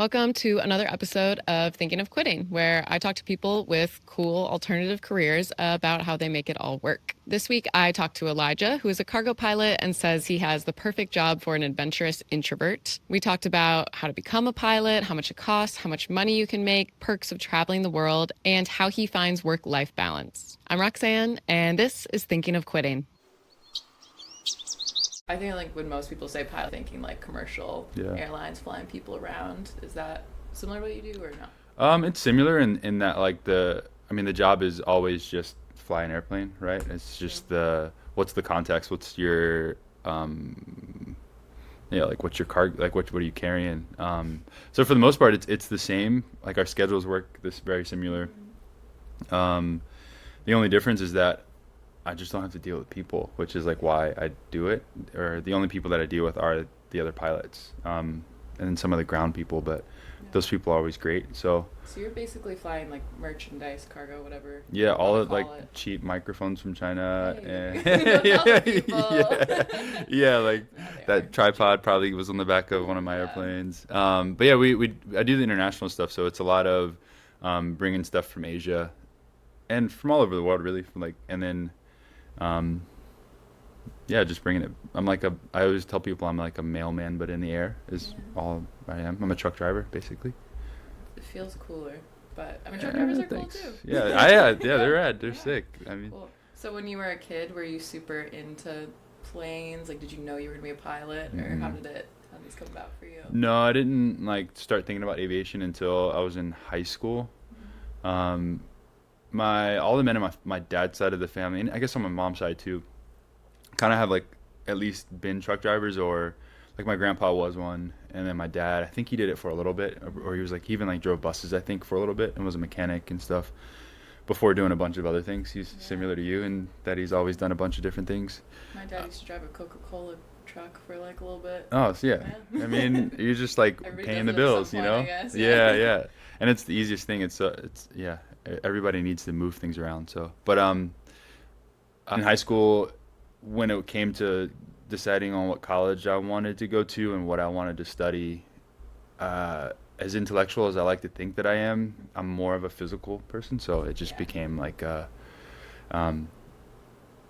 Welcome to another episode of Thinking of Quitting, where I talk to people with cool alternative careers about how they make it all work. This week, I talked to Elijah, who is a cargo pilot and says he has the perfect job for an adventurous introvert. We talked about how to become a pilot, how much it costs, how much money you can make, perks of traveling the world, and how he finds work-life balance. I'm Roxanne, and this is Thinking of Quitting. I think like when most people say pilot, thinking like commercial Yeah. airlines flying people around. Is that similar to what you do or no? It's similar in that like the job is always just fly an airplane, right? It's just what's the context? What's your like what's your car like what are you carrying? So for the most part it's the same. Like our schedules work this very similar. Um, the only difference is that I just don't have to deal with people, which is like why I do it. Or the only people that I deal with are the other pilots, and then some of the ground people. But Yeah. those people are always great. So So you're basically flying like merchandise, cargo, whatever yeah, you all want of to like call it. cheap microphones from China Hey, and don't tell the people. yeah, like No, they are that tripod cheap. probably was on the back of one of my Yeah. airplanes. But yeah, we I do the international stuff, so it's a lot of bringing stuff from Asia and from all over the world, really. From like and then um, yeah, just bringing it. I always tell people I'm like a mailman, but in the air is Yeah. all I am. I'm a truck driver, basically. It feels cooler, but I mean, truck drivers are cool Thanks. too. Yeah, they're rad. They're Yeah. sick. I mean, Cool. So when you were a kid, were you super into planes? Like, did you know you were gonna be a pilot, or mm-mm. how did this come about for you? No, I didn't like start thinking about aviation until I was in high school. Mhm. Um, my all the men on my dad's side of the family, and I guess on my mom's side too, kind of have like at least been truck drivers or like my grandpa was one, and then my dad, I think he did it for a little bit, or he was like he even like drove buses I think for a little bit and was a mechanic and stuff before doing a bunch of other things. He's Yeah. similar to you in that he's always done a bunch of different things. My dad used to drive a Coca-Cola truck for like a little bit. Oh, so yeah. Yeah. I mean, you're just like Everybody paying does the it at some bills, you point, I know? guess. Yeah, Yeah. yeah. And it's the easiest thing. It's yeah. Everybody needs to move things around. So, but in high school, when it came to deciding on what college I wanted to go to and what I wanted to study, as intellectual as I like to think that I am, I'm more of a physical person. So it just Yeah. became like, um,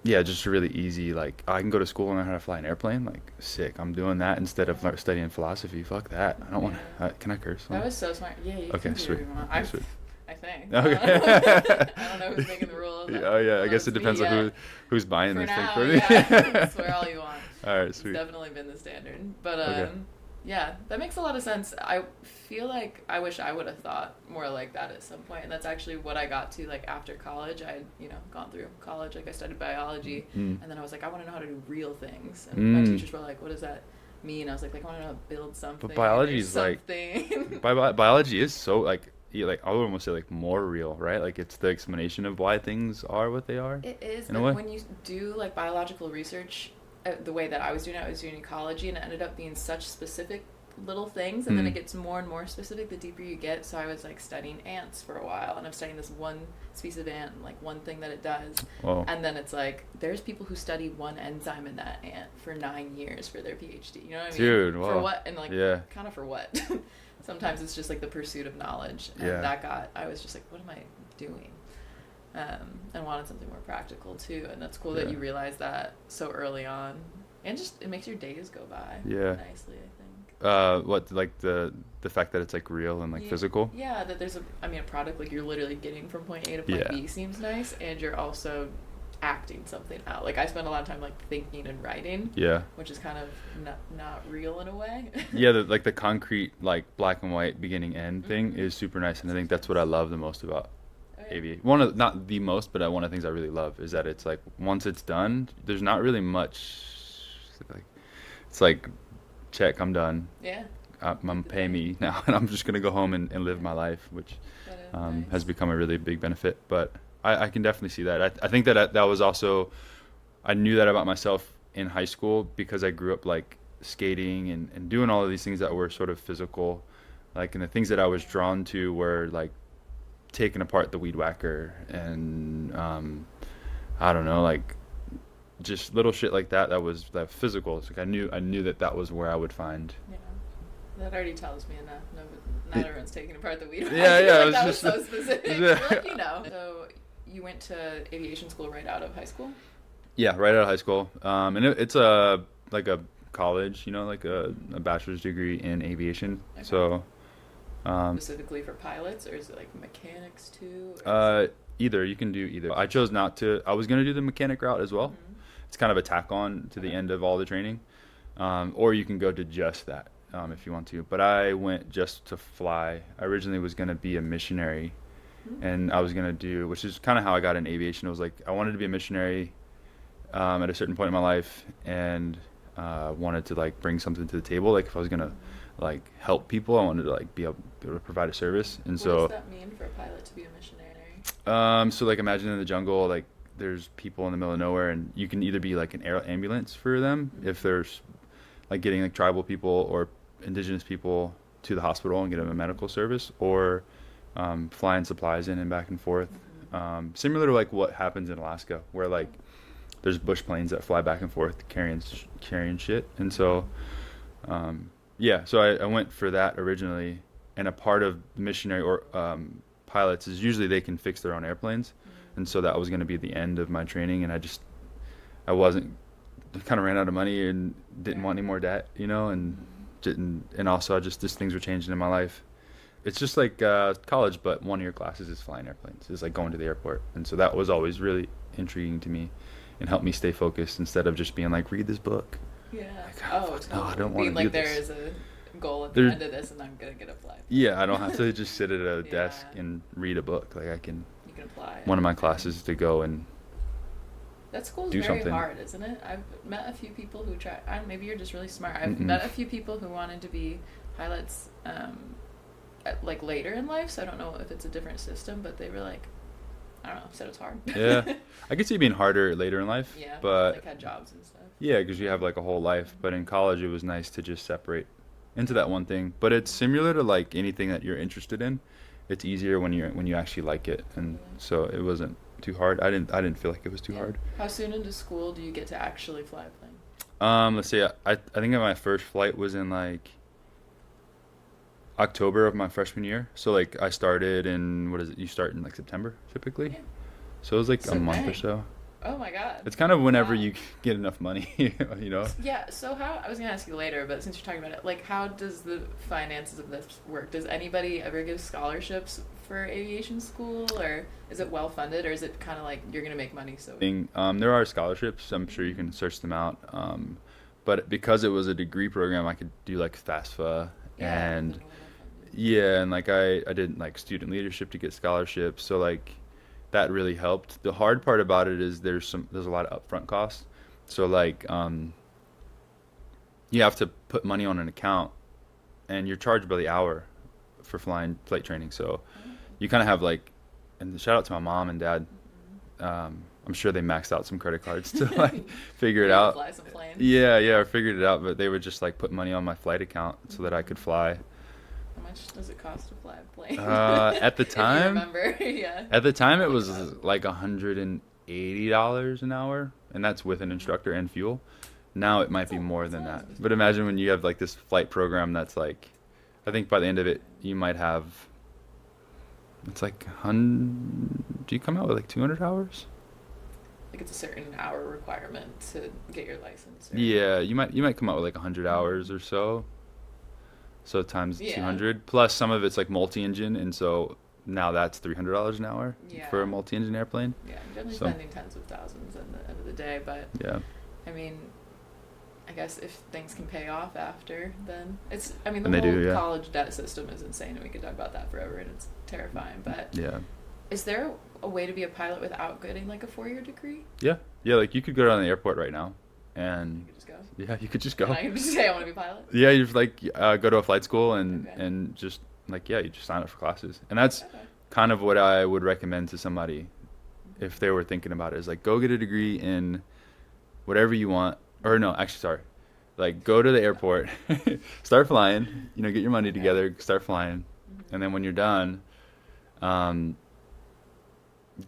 yeah, just really easy. Like I can go to school and learn how to fly an airplane. Like sick. I'm doing that instead of Yeah. studying philosophy. Fuck that. I don't want Yeah. to. Can I curse? That was so smart. Yeah, you Okay, can do sweet. whatever you want. Okay, sweet. I think. Okay. I don't know who's making the rules. Yeah, oh yeah, I Well, guess it's it me depends on yet. who's buying For this thing now, for yeah. me. Swear all you want. All right, It's sweet. definitely been the standard. But Okay. yeah, that makes a lot of sense. I feel like I wish I would have thought more like that at some point, and that's actually what I got to like after college. I had, gone through college, like I studied biology, Mm. and then I was like, I want to know how to do real things. And my Mm. teachers were like, what does that mean? I was like I want to know how to build But something biology or is like something. biology is so like like I would almost say like more real, right? Like it's the explanation of why things are what they are It is, in a but way. when you do like biological research, the way that I was doing ecology, and it ended up being such specific little things, and then it Mm. gets more and more specific the deeper you get. So I was like studying ants for a while, and I'm studying this one species of ant, and like one thing that it does, Well, and then it's like there's people who study one enzyme in that ant for 9 years for their PhD. You know what I mean? dude, For wow. what? And like Yeah. kind of for what? Sometimes it's just like the pursuit of knowledge, and Yeah. I was just like, what am I doing? And wanted something more practical too. And that's cool that Yeah. you realize that so early on, and just it makes your days go by Yeah. nicely. I think. What like the fact that it's like real and like physical? Yeah, that there's a product like you're literally getting from point A to point Yeah. B seems nice, and you're also acting something out. Like I spend a lot of time like thinking and writing, Yeah. which is kind of not real in a way. Yeah, like the concrete like black and white beginning end thing Mhm. is super nice, and I think that's what I love the most about Oh, yeah. aviation. One of not the most, but one of the things I really love is that it's like once it's done, there's not really much. Like it's like check, I'm done. Yeah, I'm pay me now, and I'm just gonna go home and live my life, which that is has nice. become a really big benefit. But I can definitely see that. I think that was also I knew that about myself in high school because I grew up like skating and doing all of these things that were sort of physical, like and the things that I was drawn to were like taking apart the weed whacker and I don't know, like just little shit like that was that physical. It's like I knew that was where I would find Yeah. That already tells me enough. No, not It, everyone's taking apart the weed. yeah, I feel yeah. like It's that was just so specific. You're yeah, like, So you went to aviation school right out of high school? yeah. Right out of high school, and it's a like a college, like a bachelor's degree in aviation. Okay. So, um, Specifically for pilots, or is it like mechanics too, or is uh, it? either you can do either. I chose not to. I was gonna do the mechanic route as well. Mm-hmm. It's kind of a tack on to the Okay. end of all the training, or you can go to just that if you want to. But I went just to fly. I originally was gonna be a missionary, Mm-hmm. and I was gonna do, which is kind of how I got in aviation. It was like I wanted to be a missionary at a certain point in my life, and wanted to like bring something to the table. Like if I was gonna like help people, I wanted to like be able to provide a service. And What does so, that mean for a pilot to be a missionary? so like imagine in the jungle, like there's people in the middle of nowhere, and you can either be like an air ambulance for them if Mm-hmm. there's like getting like tribal people or indigenous people to the hospital and get them a medical service, or flying supplies in and back and forth. Mm-hmm. Similar to like what happens in Alaska, where like there's bush planes that fly back and forth carrying shit. And so yeah, so I went for that originally. And a part of missionary or pilots is usually they can fix their own airplanes. And so that was going to be the end of my training. And I wasn't, kind of ran out of money and didn't want any more debt, and didn't, and also just things were changing in my life. It's just like college, but one of your classes is flying airplanes. It's like going to the airport. And so that was always really intriguing to me and helped me stay focused instead of just being like, read this book. Yeah. Like, Oh, fuck, no, I totally. don't want Being to do like there this. is a goal at the There, end of this, and I'm gonna get a flight. yeah, I don't have to just sit at a Yeah. desk and read a book. Like I can, You can apply one of my everything. classes to go and That school's do very something. hard, isn't it? I've met a few people who try. Maybe you're just really smart. I've Mm-mm. met a few people who wanted to be pilots, like later in life. So I don't know if it's a different system, but they were like, I don't know, said it's hard. Yeah, I could see it being harder later in life, Yeah, but like had jobs and stuff. yeah, because you have like a whole life. But in college, it was nice to just separate into that one thing. But it's similar to like anything that you're interested in. It's easier when you actually like it, and Totally. so it wasn't too hard. I didn't feel like it was too Yeah. hard. How soon into school do you get to actually fly a plane? Let's see. I think my first flight was in like October of my freshman year. So like I started in, what is it? You start in like September typically. Yeah. So it was like So a month or dang. so. Oh my god. It's kind of whenever Wow. you get enough money, you know. Yeah, so how, I was gonna ask you later, but since you're talking about it, like how does the finances of this work? Does anybody ever give scholarships for aviation school, or is it well funded, or is it kind of like you're gonna make money so? There are scholarships. I'm sure you can search them out. But because it was a degree program, I could do like FAFSA Yeah, and the normal funding. yeah, and like I did like student leadership to get scholarships. So like that really helped. The hard part about it is there's a lot of upfront costs. So like you have to put money on an account and you're charged by the hour for flight training. So Oh. you kind of have like, and shout out to my mom and dad. Mhm. I'm sure they maxed out some credit cards to like figure it You're gonna out. fly some planes. Yeah, I figured it out, but they would just like put money on my flight account so that I could fly. How much does it cost to fly a plane? At the If you time, remember, yeah. At the time, it Think was about it. like $180 an hour, and that's with an instructor and fuel. Now it might That's be a, more that's than a lot. that. But imagine when you have like this flight program that's like, I think by the end of it, you might have, it's like, do you come out with like 200 hours? Like it's a certain hour requirement to get your license. Or... Yeah, you might come out with like 100 hours or so. So times Yeah. 200 plus some of it's like multi-engine, and so now that's $300 an hour for a Yeah. multi-engine airplane. Yeah, I'm definitely So spending tens of thousands at the end of the day, but yeah, I mean, I guess if things can pay off after, then it's. I mean, the and they whole do, yeah, college debt system is insane, and we could talk about that forever, and it's terrifying. But yeah, is there a way to be a pilot without getting like a 4-year degree? yeah, yeah. Like you could go down to the airport right now, You and could just go. yeah, you could just And go. I can just say I want to be a pilot. Yeah, you just like go to a flight school and Okay. just like yeah, you just sign up for classes, and that's Okay. kind of what I would recommend to somebody if they were thinking about it. Is like go get a degree in whatever you want, or no, actually, sorry, like go to the airport, start flying, get your money Okay. together, start flying, Mhm. and then when you're done, um,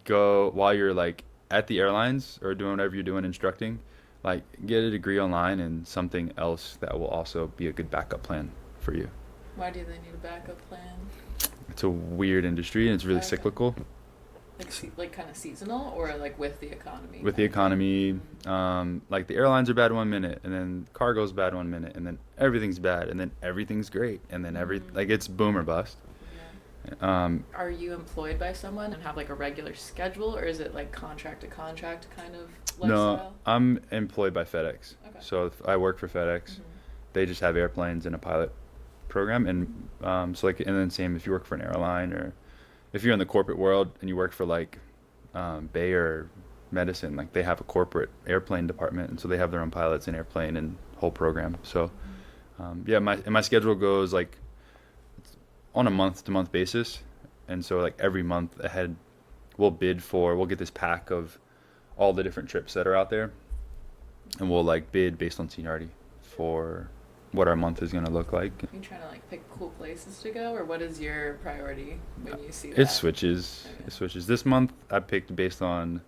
go while you're like at the airlines or doing whatever you're doing instructing, like get a degree online in something else that will also be a good backup plan for you. Why do they need a backup plan? It's a weird industry and it's really Okay. cyclical. Like kind of seasonal or like with the economy With the kind of thing? economy, Mm. like the airlines are bad 1 minute, and then cargo's bad 1 minute, and then everything's bad, and then everything's great, and then Mm. like it's boom or bust. Yeah. Um, Are you employed by someone and have like a regular schedule, or is it like contract to contract kind of no, lifestyle? I'm employed by FedEx, Okay. so if I work for FedEx. Hmm. They just have airplanes in a pilot program, and so like, and then same if you work for an airline or if you're in the corporate world and you work for like Bayer Medicine, like they have a corporate airplane department, and so they have their own pilots and airplane and whole program. So yeah, my schedule goes like on a month to month basis, and so like every month ahead, we'll get this pack of all the different trips that are out there, and we'll like bid based on seniority for what our month is going to look like. You trying to like pick cool places to go, or what is your priority when you see It that? switches. Okay. It switches. This month I picked based on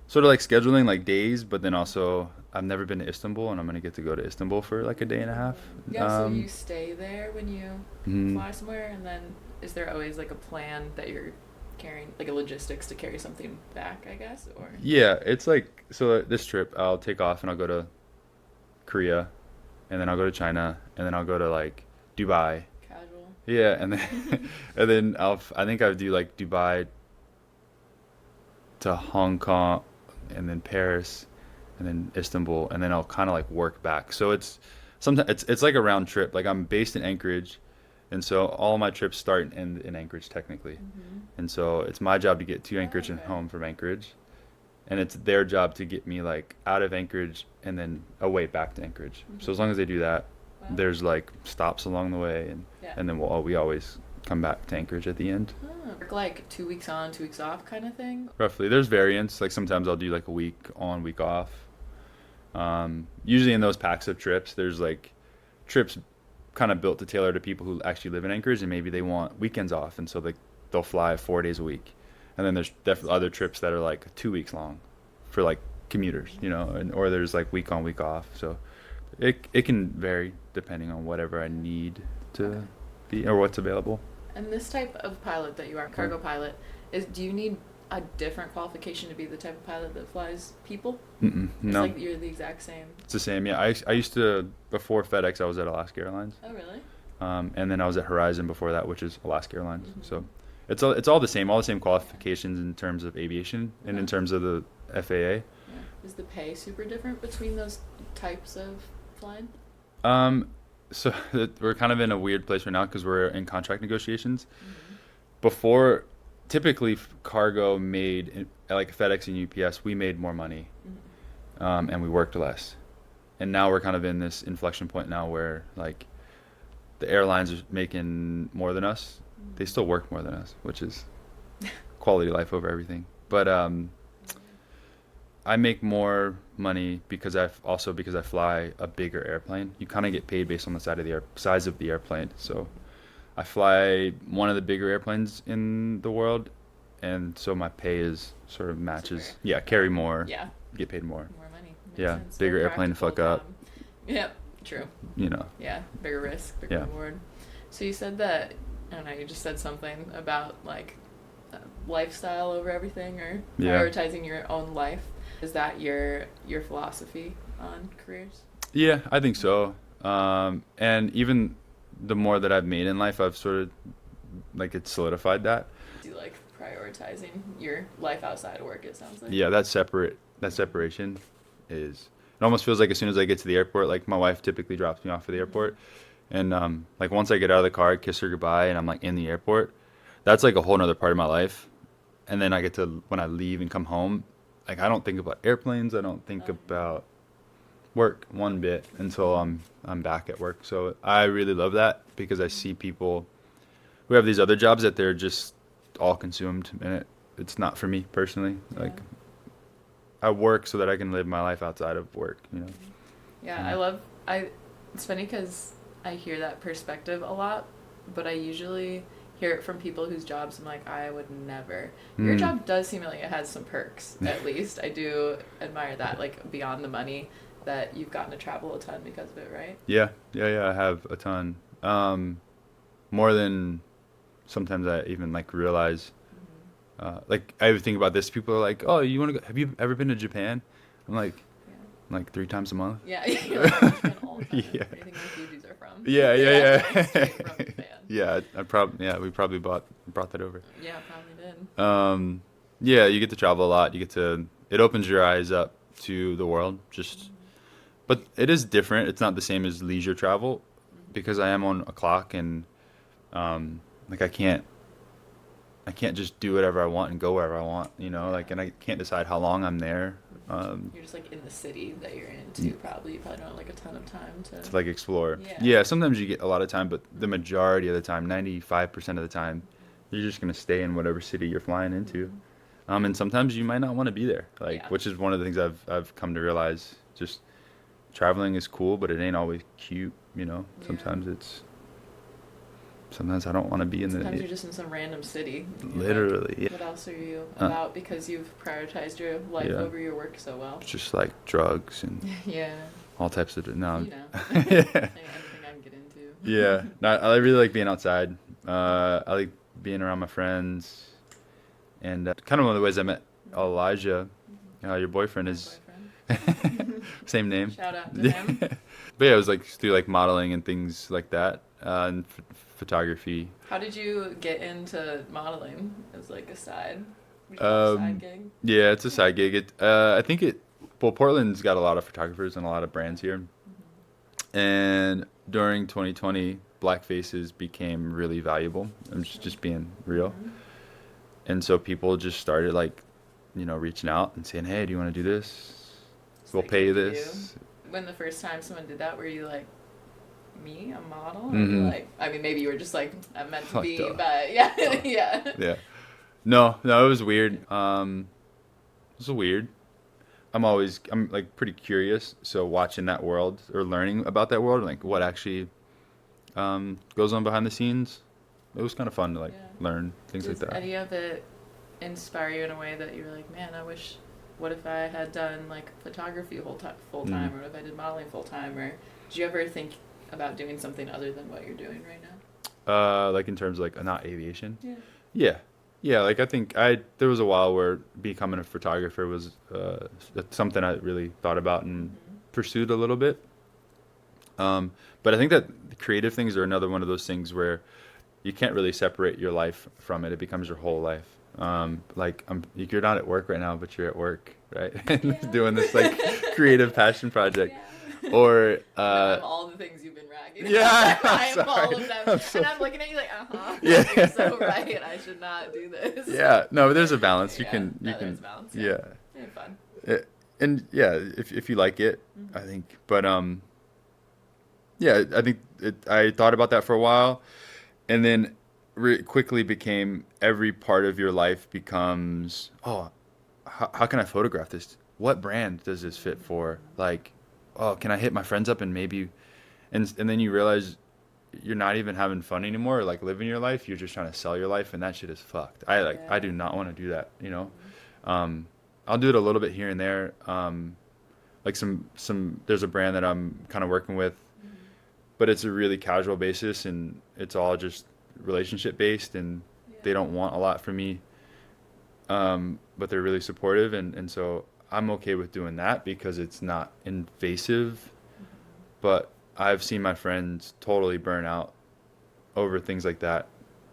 sort of like scheduling like days, but then also I've never been to Istanbul, and I'm gonna get to go to Istanbul for like a day and a half. Yeah, so you stay there when you Mhm. fly somewhere, and then is there always like a plan that you're carrying, like a logistics to carry something back, I guess, or Yeah, it's like so this trip I'll take off and I'll go to Korea, and then I'll go to China, and then I'll go to like Dubai. casual? Yeah, and then and then I think I do like Dubai to Hong Kong, and then Paris, and then Istanbul, and then I'll kind of like work back. So it's sometimes it's like a round trip. Like I'm based in Anchorage, and so all my trips start and end in Anchorage technically. Mm-hmm. And so it's my job to get to Oh, Anchorage and okay. home from Anchorage, and it's their job to get me like out of Anchorage and then away back to Anchorage. So as Mm-hmm. long as they do that, Wow. there's like stops along the way, Yeah. and then we always come back to Anchorage at the end. Oh, work like 2 weeks on, 2 weeks off kind of thing. Roughly, there's variance. Like sometimes I'll do like a week on, week off. Usually in those packs of trips, there's like trips kind of built to tailor to people who actually live in Anchorage and maybe they want weekends off, and so they'll fly 4 days a week. And then there's definitely other trips that are like 2 weeks long for like commuters, and or there's like week on, week off. So it can vary depending on whatever I need Okay. to be or what's available. And this type of pilot that you are, Yeah. cargo pilot, do you need a different qualification to be the type of pilot that flies people? It's No, like you're the exact same. it's the same. Yeah, I used to before FedEx, I was at Alaska Airlines. Oh, really? And then I was at Horizon before that, which is Alaska Airlines. Mm-hmm. So it's all the same qualifications in terms of aviation and in Uh-huh. terms of the FAA. Yeah. Is the pay super different between those types of flying? Um, so we're kind of in a weird place right now because we're in contract negotiations. Mm-hmm. Before, typically cargo like FedEx and UPS, we made more money, Mm-hmm. and we worked less. And now we're kind of in this inflection point now where like the airlines are making more than us. They Mm-hmm. still work more than us, which is quality of life over everything. But I make more money because I fly a bigger airplane. You kind of get paid based on the size of the airplane. So I fly one of the bigger airplanes in the world, and so my pay is sort of Super. matches. Yeah, carry more, Yeah, get paid more. more money. Makes Yeah, sense. bigger Very airplane to practical fuck up. job. Yep, true. You know. Yeah, bigger risk, bigger Yeah. reward. So you said that, I don't know, you just said something about like lifestyle over everything or Yeah. prioritizing your own life. Is that your philosophy on careers? Yeah, I think so. And even the more that I've made in life, I've sort of like it's solidified that. Do you like prioritizing your life outside of work, it sounds like? Yeah, that separation is it almost feels like as soon as I get to the airport, like my wife typically drops me off at the airport, and like once I get out of the car, I kiss her goodbye, and I'm like in the airport. That's like a whole nother part of my life. And then I get to when I leave and come home, like I don't think about airplanes. I don't think Um, about work one bit until I'm back at work. So I really love that because I see people who have these other jobs that they're just all consumed, and it's not for me personally. yeah. Like I work so that I can live my life outside of work. Yeah, Yeah. I it's funny because I hear that perspective a lot, but I usually hear it from people whose jobs I'm like, I would never. Your Mm. job does seem like it has some perks, at least. I do admire that, like beyond the money, that you've gotten to travel a ton because of it, right? Yeah, yeah, yeah. I have a ton. more than sometimes I even like realize. Mm-hmm. Like I ever think about this. People are like, "Oh, you want to go? Have you ever been to Japan?" I'm Yeah. like 3 times a month. Yeah, you're like, I Japan all the time. Yeah. Where do you think my Fujis are from? Yeah, Yeah, like yeah, straight from yeah. Japan. Yeah, I probably we probably brought that over. Yeah, probably did. Um, yeah, you get to travel a lot. It opens your eyes up to the world. Just, Mm-hmm. but it is different. It's not the same as leisure travel because Mm-hmm. I am on a clock and like I can't just do whatever I want and go wherever I want, Yeah. like, and I can't decide how long I'm there. Um, You're just like in the city that you're in y- too, probably. You probably don't have like a ton of time to. to like explore. Yeah. Yeah, sometimes you get a lot of time, but the majority of the time, 95% of the time, you're just gonna stay in whatever city you're flying into. Mm-hmm. And sometimes you might not want to be there, like, Yeah. which is one of the things I've come to realize. Just traveling is cool, but it ain't always cute. Yeah. Sometimes I don't want to be in Sometimes the you're just in some random city. And you're like, literally. Yeah. what else are you Uh, about? Because you've prioritized your life yeah. over your work so well. Just like drugs and Yeah. all types of no. You know. Yeah. Anything I can get into. Yeah. No, I really like being outside. I like being around my friends, and kind of one of the ways I met Mm-hmm. Elijah, Mm-hmm. your boyfriend, My is boyfriend. same name. Shout out to Yeah. him. But yeah, it was like through like modeling and things like that, and photography. How did you get into modeling as like a side? Would you call it a side Um, gig? yeah, it's a side gig. I think well, Portland's got a lot of photographers and a lot of brands here. Mm-hmm. And during 2020, black faces became really valuable. I'm just being real. Mm-hmm. And so people just started like, reaching out and saying, "Hey, do you want to do this? So We'll they pay came you to you. this." When the first time someone did that, were you like, me, a model? Or were you Mm-hmm. like, I mean, maybe you were just like, I'm meant to Like, be, duh, but yeah, duh. yeah. Yeah. No, no, it was weird. It was weird. I'm like pretty curious. So watching that world or learning about that world, like what actually goes on behind the scenes, it was kind of fun to like Yeah. learn things like Does that. any of it inspire you in a way that you're like, man, I wish, what if I had done like photography full Mm. time, or what if I did modeling full time, or did you ever think about doing something other than what you're doing right now? Like in terms of like not aviation. Yeah. Yeah. Yeah, like I think I there was a while where becoming a photographer was something I really thought about and Mm-hmm. pursued a little bit. Um, but I think that the creative things are another one of those things where you can't really separate your life from it. It becomes your whole life. Like you're not at work right now, but you're at work, right? And Yeah. doing this like creative passion project, Yeah. or I know I'm all the things you've been ragging. yeah, I'm I am all sorry. of them. I'm so And I'm looking at you like, uh-huh. yeah. You're so right. I should not do this. Yeah, no, there's a balance. Yeah. You No, there's can, balance. Yeah. yeah. Yeah, fun. And yeah, if you like it, I Mm-hmm. think. But yeah, I think I thought about that for a while, and then quickly became every part of your life becomes, oh, how can I photograph this? What brand does this fit for? Like, oh, can I hit my friends up and maybe, and then you realize you're not even having fun anymore, or like living your life. You're just trying to sell your life, and that shit is fucked. I Yeah. do not want to do that. Mm-hmm. Um, I'll do it a little bit here and there. Like there's a brand that I'm kind of working with, Mm-hmm. but it's a really casual basis, and it's all just relationship based, and Yeah. they don't want a lot from me. But they're really supportive, and so I'm okay with doing that because it's not invasive. Mm-hmm. But I've seen my friends totally burn out over things like that,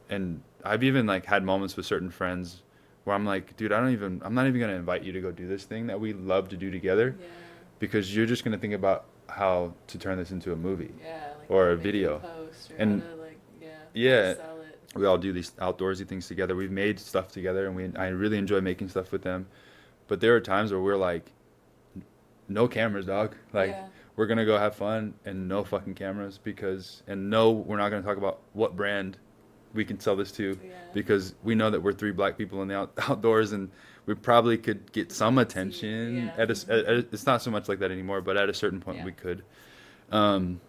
and I've even like had moments with certain friends where I'm like, dude, I'm not even gonna invite you to go do this thing that we love to do together Yeah. because you're just gonna think about how to turn this into a movie Yeah. Like or how a to make video. post or And how to like, yeah, how to yeah, sell it. we all do these outdoorsy things together. We've made stuff together, and I really enjoy making stuff with them. But there are times where we're like, no cameras, dog. Like, Yeah. we're gonna go have fun and no fucking cameras and no, we're not gonna talk about what brand we can sell this to Yeah. because we know that we're three black people in the outdoors, and we probably could get some attention Yeah. it's not so much like that anymore, but at a certain point Yeah. we could. Um,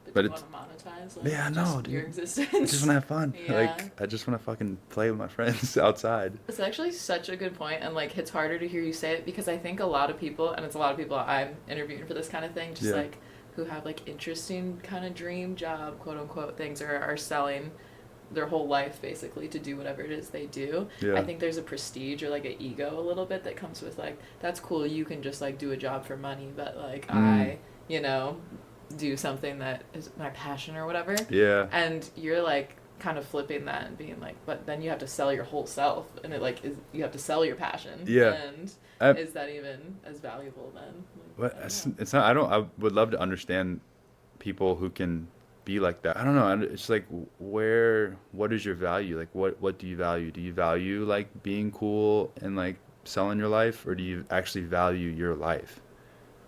But but do you it's want to monetize like yeah, just no, your dude. I existence? just want to have fun. Yeah. Like, I just want to fucking play with my friends outside. It's actually such a good point, and like it's harder to hear you say it because I think a lot of people, and it's a lot of people I'm interviewing for this kind of thing, just Yeah. like who have like interesting kind of dream job, quote unquote things, or are selling their whole life basically to do whatever it is they do. Yeah. I think there's a prestige or like an ego a little bit that comes with like, that's cool, you can just like do a job for money, but like I, you know, do something that is my passion or whatever. Yeah. And you're like kind of flipping that and being like, but then you have to sell your whole self, and it like is, you have to sell your passion. Yeah. And is that even as valuable then? Like, But it's not. I would love to understand people who can be like that. I don't know. It's like what is your value? Like what do you value? Do you value like being cool and like selling your life, or do you actually value your life?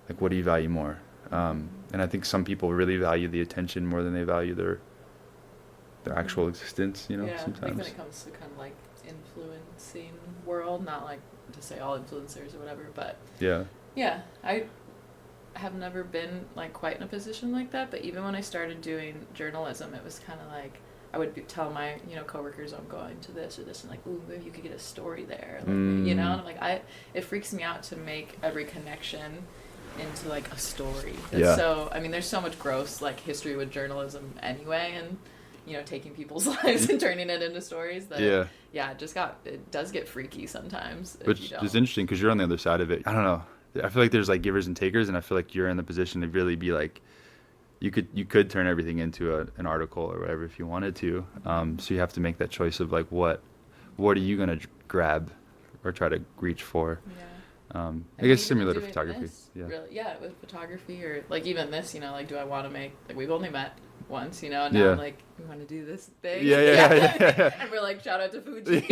Like what do you value more? And I think some people really value the attention more than they value their actual existence, you know, yeah, sometimes. like when it comes to kind of like influencing world, not like to say all influencers or whatever, but yeah, I have never been like quite in a position like that, but even when I started doing journalism, it was kind of like I would tell my, you know, coworkers I'm going to this or this, and like, ooh, maybe you could get a story there, like, you know, and I'm like, it freaks me out to make every connection into like a story. So I mean, there's so much gross like history with journalism anyway, and you know, taking people's lives and turning it into stories that it does get freaky sometimes. Which is interesting because you're on the other side of it. I don't know. I feel like there's like givers and takers, and I feel like you're in the position to really be like, you could turn everything into an article or whatever if you wanted to. So you have to make that choice of like what are you gonna grab or try to reach for. I guess similar to photography. With photography or like even this, you know, like do I want to make, like we've only met once, you know, and now I'm like, we want to do this thing. And we're like, shout out to Fuji.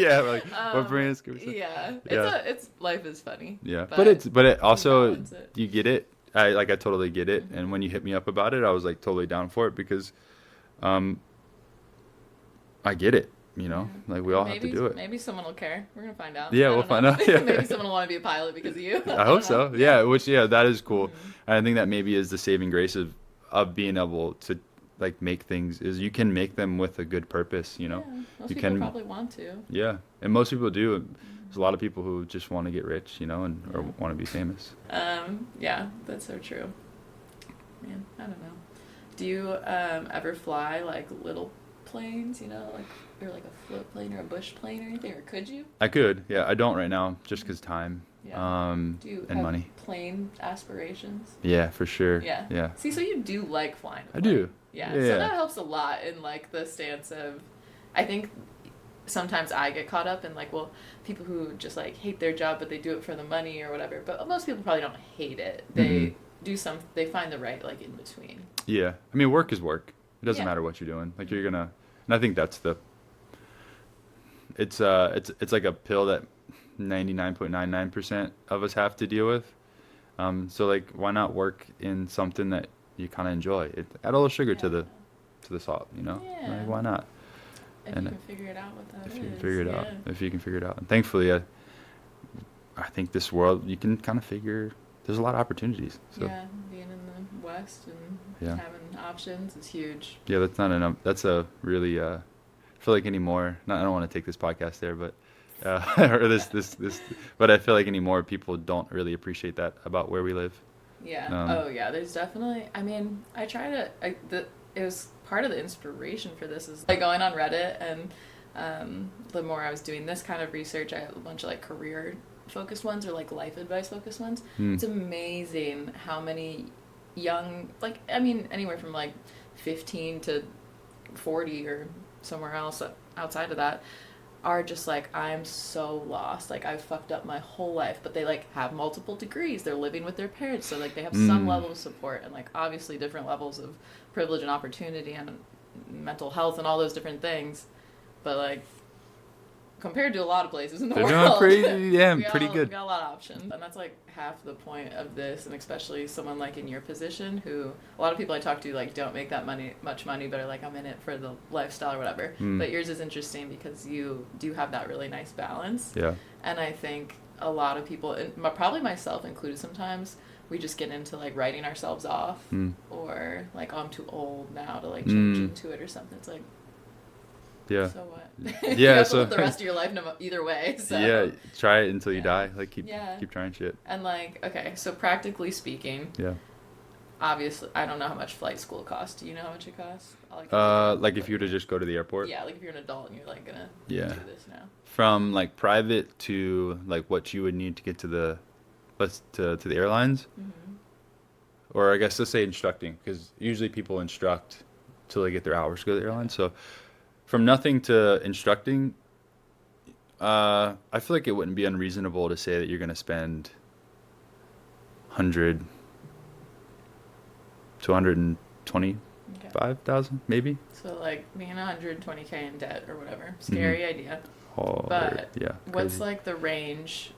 Like what brands can we say? It's life is funny. But it also you get it. I totally get it. And when you hit me up about it, I was like totally down for it because I get it. You know, like we all have to do it. Maybe someone will care. We're gonna find out. Yeah, we'll find out. Yeah. Maybe someone will want to be a pilot because of you. I hope so. Yeah, that is cool. And I think that maybe is the saving grace of being able to like make things is you can make them with a good purpose. You know, most people probably want to. Yeah, and most people do. There's a lot of people who just want to get rich, you know, or want to be famous. Yeah, that's so true. Man, I don't know. Do you ever fly like little planes, you know, like or like a float plane or a bush plane or anything, or could you? I could, yeah. I don't right now, just because time, Do you and have money. Plane aspirations? Yeah, for sure. Yeah. See, so you do like flying. I do. Yeah. So that helps a lot in like the stance of, I think sometimes I get caught up in like, well, people who just like hate their job but they do it for the money or whatever. But most people probably don't hate it. They they find the right like in between. Yeah, I mean, work is work. It doesn't matter what you're doing. Like you're gonna, and I think that's it's like a pill that 99.99% of us have to deal with. So like, why not work in something that you kind of enjoy? Add a little sugar to the salt, you know? Yeah. Like, why not? If you can figure it out what that is. If you can figure it out. And thankfully, I think this world, you can kind of there's a lot of opportunities. So. Yeah, being in the West and having options is huge. Yeah, that's not enough. That's a really, I feel like anymore, I don't want to take this podcast there, but, or this, but I feel like anymore people don't really appreciate that about where we live. Yeah. There's definitely, I mean, it was part of the inspiration for this is like going on Reddit, and the more I was doing this kind of research, I had a bunch of like career focused ones or like life advice focused ones. It's amazing how many young, like, I mean, anywhere from like 15 to 40 or somewhere else outside of that are just like, I'm so lost, like I've fucked up my whole life, but they like have multiple degrees, they're living with their parents, so like they have some level of support and like obviously different levels of privilege and opportunity and mental health and all those different things, but like compared to a lot of places in the world, pretty good. We got a lot of options, and that's like half the point of this. And especially someone like in your position, who a lot of people I talk to like don't make that much money, but are like, I'm in it for the lifestyle or whatever. But yours is interesting because you do have that really nice balance. Yeah. And I think a lot of people, and probably myself included, sometimes we just get into like writing ourselves off, or like, oh, I'm too old now to like change into it or something. It's like, yeah. So what? Yeah. You have to live the rest of your life either way. So. Yeah. Try it until you die. Like keep trying shit. And like, okay, so practically speaking. Yeah. obviously, I don't know how much flight school costs. Do you know how much it costs? I'll look it up Like real if you were quick. to just go to the airport. Yeah, like if you're an adult and you're like gonna Yeah. do this now. From like private to like what you would need to get to to the airlines, Hmm. or I guess let's say instructing, because usually people instruct till they get their hours to go to the Okay. airline. So from nothing to instructing, I feel like it wouldn't be unreasonable to say that you're going to spend 100 to Okay. 125,000 maybe. So like being 120K in debt or whatever. Hmm. Scary idea. Or But yeah, what's crazy. like the range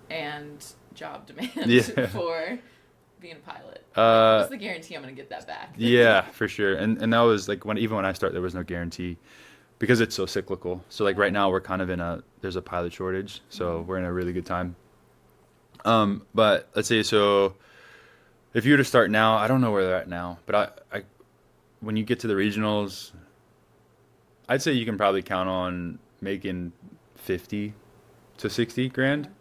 and job demand Yeah. for being a pilot? Like, Uh, what's the guarantee I'm gonna get that back? yeah, for sure. And that was like when even when I started, there was no guarantee because it's so cyclical. So like Yeah. right now we're kind of in a there's a pilot shortage, so Hmm. we're in a really good time. But let's say so if you were to start now, I don't know where they're at now, but I when you get to the regionals, I'd say you can probably count on making 50 to 60 grand Okay.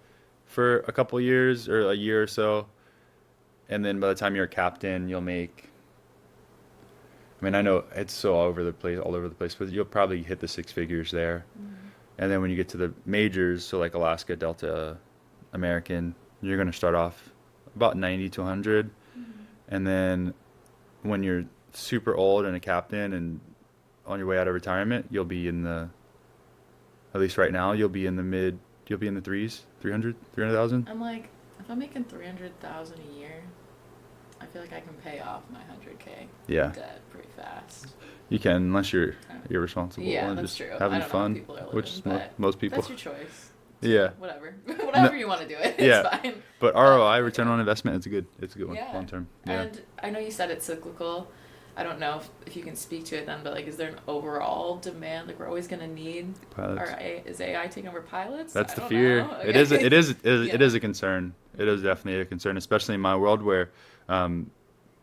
for a couple years or a year or so. And then by the time you're a captain, you'll make, I mean, I know it's so all over the place, but you'll probably hit the six figures there. Hmm. And then when you get to the majors, so like Alaska, Delta, American, you're going to start off about 90 to 100. Hmm. And then when you're super old and a captain and on your way out of retirement, you'll be in the, at least right now, you'll be in the threes, 300, 300,000. I'm like, if I'm making 300,000 a year, I feel like I can pay off my 100K Yeah, debt pretty fast. you can, unless you're Uh, irresponsible Yeah, and that's just true. I having don't know how fun, people are which living, is but most people. that's your choice. So Yeah. whatever, No, whatever you want to do it, it's yeah, fine. but But ROI, return okay. on investment, it's a good one, Yeah. long term. Yeah, And I know you said it's cyclical. I don't know if you can speak to it then, but like, is there an overall demand? Like, we're always gonna need, pilots. is AI taking over pilots? That's I the don't fear. know. It is. Okay. It Yeah. is a concern. It is Hmm. definitely a concern, especially in my world where um,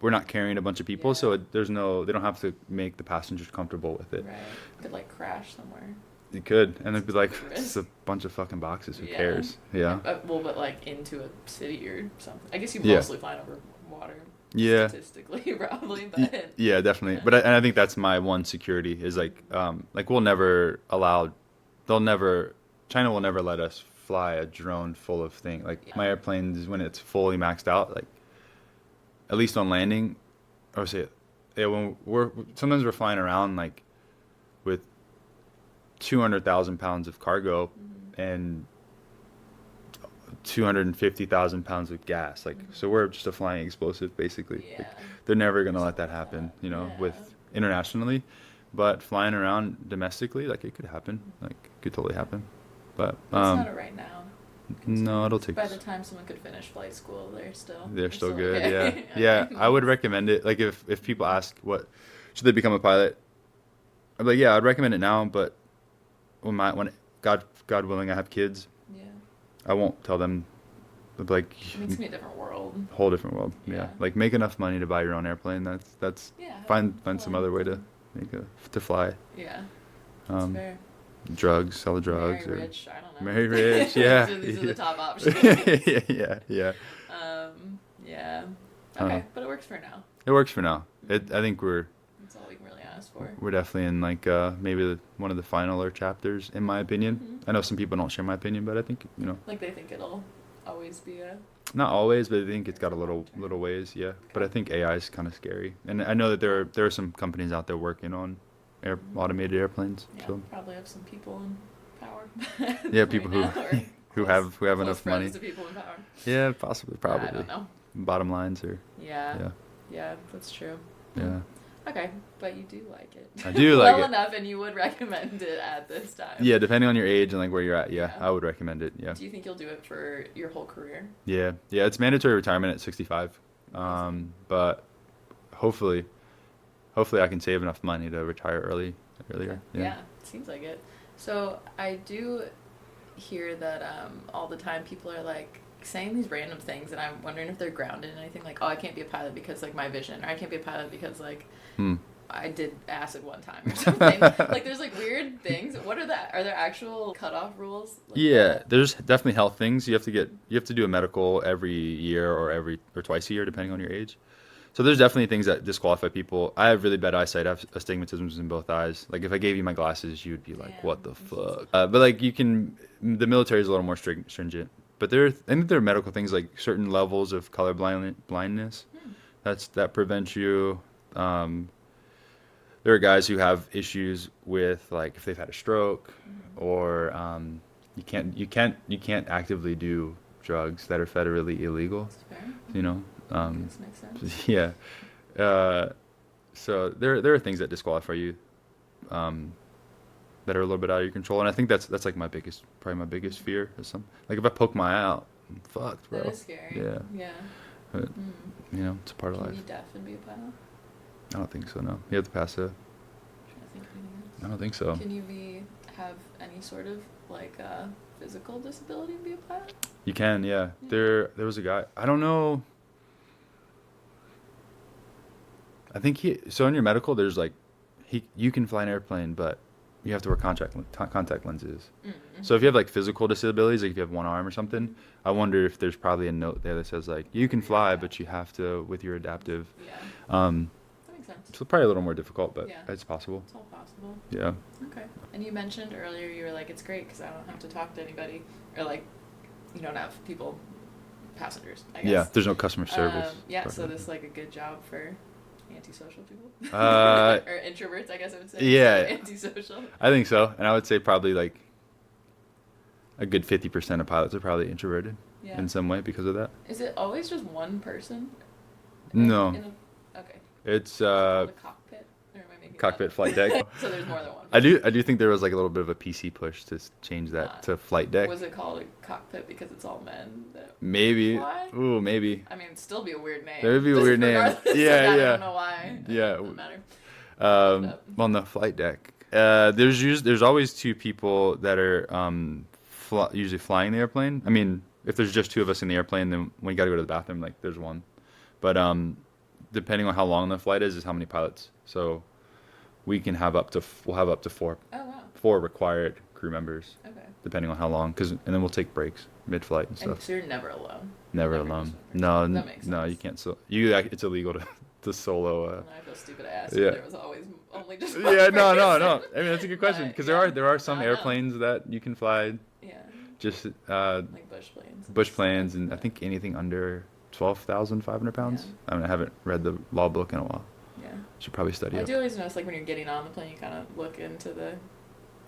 we're not carrying a bunch of people, Yeah. so there's no. They don't have to make the passengers comfortable with it. Right. Could like crash somewhere. You could, and It's they'd be like, a "It's risk. a bunch of fucking boxes. Who Yeah. cares?" Yeah. Well, but like into a city or something. I guess you Yeah. mostly flying over water, Yeah. statistically, probably. But Yeah, definitely. But and I think that's my one security is like we'll never allow, they'll never, China will never let us fly a drone full of things. Like yeah, my airplanes when it's fully maxed out, like at least on landing, or say, yeah, when we're sometimes we're flying around like with 200,000 pounds of cargo hmm, and 250,000 pounds of gas. Like, hmm, so we're just a flying explosive, basically. yeah, Like, they're never gonna let something that like happen, that. you know, Yeah. with internationally. But flying around domestically, like, it could happen. Mhm. Like, it could totally happen. But, But it's not a right now no, concern. it'll take By the time someone could finish flight school, they're they're still still good. Yeah. okay. Yeah. Okay. I would recommend it. Like, if people ask what, should they become a pilot? I'm like, yeah, I'd recommend it now. But when God willing, I have kids, Yeah. I won't tell them, like, It makes me a different world. whole different world. Yeah, Yeah. like make enough money to buy your own airplane. That's Yeah. Have fun find some flying other way to them. make a to fly. Yeah. That's Um, fair. drugs, sell the Marry drugs, or rich. I don't know. marry rich. Yeah, These are yeah, the top options. yeah, yeah, yeah. Yeah. Uh, Okay, but it works for now. it works for now. Mhm. I think That's all we can really ask for. we're definitely in like maybe one of the finaler chapters, in my opinion. Hmm. I know some people don't share my opinion, but I think Like they think it'll always be a not always, but I think it's got a long term. little ways. Yeah, but I Okay. think AI is kind of scary, and I know that there are some companies out there working on Mhm. automated airplanes. Yeah, So probably have some people in power. yeah, right people now, or close, who have close enough money. friends to people in power. Yeah, possibly, I probably. don't know. Bottom lines or Yeah, yeah, yeah, that's true. Hmm. yeah. Okay, but you do like it. I do like Well it. enough, and you would recommend it at this time. Yeah, depending on your age and like where you're at, yeah, Yeah. I would recommend it. Yeah. Do you think you'll do it for your whole career? Yeah. Yeah, it's mandatory retirement at 65. Amazing. But hopefully I can save enough money to retire earlier. Yeah. Yeah, seems like it. So I do hear that all the time people are like saying these random things, and I'm wondering if they're grounded in anything. Like, oh, I can't be a pilot because like my vision, or I can't be a pilot because like Hmm. I did acid one time or something. Like, there's like weird things. What are that? Are there actual cutoff rules like Yeah, that? there's definitely health things. You have to do a medical every year or twice a year depending on your age. So there's definitely things that disqualify people. I have really bad eyesight. I have astigmatisms in both eyes. Like if I gave you my glasses, you'd be like, "What Damn. the fuck?" But like you can, the military is a little more stringent. But I think there are medical things like certain levels of color blindness Hmm. that prevent you. Um, there are guys who have issues with like if they've had a stroke, Mm-hmm. or you can't actively do drugs that are federally illegal. That's fair. You know. I Um, guess makes sense. yeah. Uh, so there are things that disqualify you, um, that are a little bit out of your control, and I think that's like probably my biggest fear is some like if I poke my eye out, I'm fucked, That bro. is scary. Yeah, Yeah. but Mm. it's a part of Can you be life. deaf and be a pilot? I don't think so. No, you have to pass a. Trying to think of anything I else. don't think so. Can you have any sort of like physical disability and be a pilot? You can, yeah. Yeah. There was a guy. I don't know. I think so in your medical there's like you can fly an airplane, but you have to wear contact lenses. Mm-hmm. So if you have like physical disabilities, like if you have one arm or something, I wonder if there's probably a note there that says like you can fly, but you have to with your adaptive. Yeah. Um, That makes sense. so probably a little more difficult, but Yeah. it's possible. It's all possible. Yeah. Okay. And you mentioned earlier you were like, it's great because I don't have to talk to anybody, or like, you don't have people, passengers, I guess. Yeah. There's no customer service. Yeah. So this is like a good job for antisocial people, Uh, or introverts, I guess I would say. yeah. Antisocial. I think so, and I would say probably like a good 50% of pilots are probably introverted Yeah. in some way because of that. Is it always just one person? No. Okay. It's Is it called a cockpit, or am I making that cockpit up? flight deck. So there's more than one. I do think there was like a little bit of a PC push to change that to flight deck. Was it called a cockpit because it's all men that Maybe. fly? Ooh, maybe. I mean, it'd still be a weird name. That would be a Just weird name. regardless of Yeah, that, I yeah. don't know why. Yeah. It doesn't matter. On the flight deck. There's always two people that are usually flying the airplane. I mean, if there's just two of us in the airplane, then when you got to go to the bathroom, like there's one. But depending on how long the flight is how many pilots. So we'll have up to four Oh wow. required crew members, Okay. depending on how long. And then we'll take breaks mid-flight and And stuff. so you're never alone. Never Never alone. just one person. No, That makes no, you sense. can't. It's illegal to solo. And I feel stupid to ask. Yeah. There was always only just one Yeah, no, person. no. I mean, that's a good question But, because yeah. there are some I know. airplanes that you can fly Yeah. just Like bush planes. and bush stuff, planes, and I but- think anything under 12,500 pounds. Yeah. I mean, I haven't read the law book in a while. Yeah. Should probably study I up. do always notice, like, when you're getting on the plane, you kind of look into the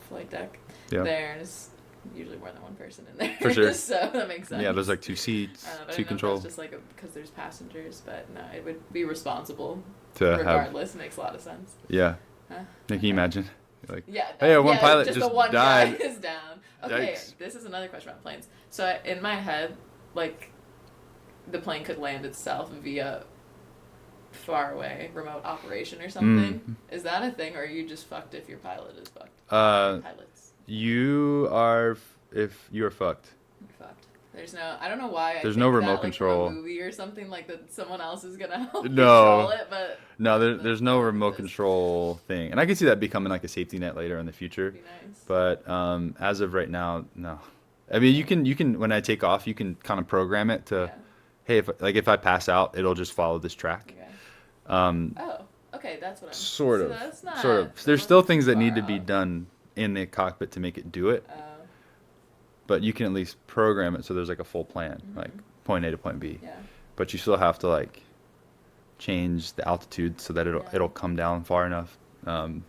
flight deck. Yeah. There's usually more than one person in there. For sure. So that makes sense. Yeah, there's like two seats, But I two don't know if control that's just like because there's passengers, but no, it would be responsible to have. regardless. Makes a lot of sense. Yeah. Huh? Can you imagine? You're like, Yeah. Hey, one pilot just just the one died. guy is down. Okay, Yikes. this is another question about planes. So in my head, like, the plane could land itself via far away remote operation or something. Is that a thing, or are you just fucked if your pilot is fucked? Pilots, you are if you are fucked. you're fucked. There's no. I don't know why. There's I no think remote that, like, control. From a movie or something like that. Someone else is gonna help No. control it, but No, there's no That remote exists. control thing, and I can see that becoming like a safety net later in the future. it'd be nice. But as of right now, no. I mean, you can when I take off, you can kind of program it to, Yeah. hey, if I pass out, it'll just follow this track. Okay. Um, Oh, okay, that's what I'm. sort so of, that's not, sort of. that There's still wasn't things that far need to be off. done in the cockpit to make it do it, Oh. but you can at least program it so there's like a full plan, Mhm. like point A to point B. Yeah. But you still have to like change the altitude so that Yeah. it'll come down far enough. Mhm.